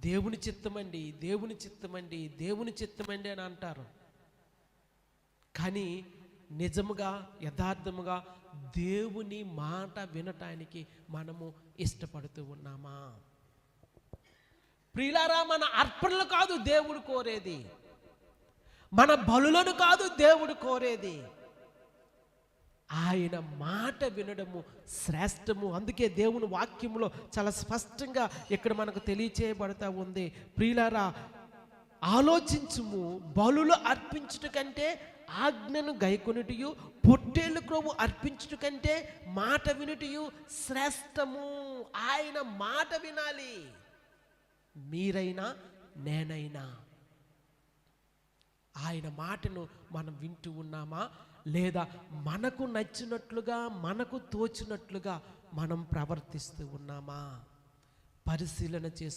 దేవుని చిత్తమండి, దేవుని చిత్తమండి, దేవుని చిత్తమండి అని అంటారు. కానీ నిజముగా యథార్థముగా దేవుని మాట వినటానికి మనము ఇష్టపడుతూ ఉన్నామా? ప్రియులారా, మన అర్పణలు కాదు దేవుడు కోరేది, మన బలులను కాదు దేవుడు కోరేది, ఆయన మాట వినడము శ్రేష్టము. అందుకే దేవుని వాక్యంలో చాలా స్పష్టంగా ఇక్కడ మనకు తెలియచేయబడతా ఉంది. ప్రియులారా, ఆలోచించుము, బలులు అర్పించుట కంటే ఆజ్ఞను గైకొనుటయు, పొట్టేలు క్రొవ్వు అర్పించుట కంటే మాట వినుటయు శ్రేష్టము. ఆయన మాట వినాలి, మీరైనా నేనైనా. ఆయన మాటను మనం వింటూ ఉన్నామా, లేదా మనకు నచ్చినట్లుగా మనకు తోచినట్లుగా మనం ప్రవర్తిస్తూ ఉన్నామా? పరిశీలన చేసుకో.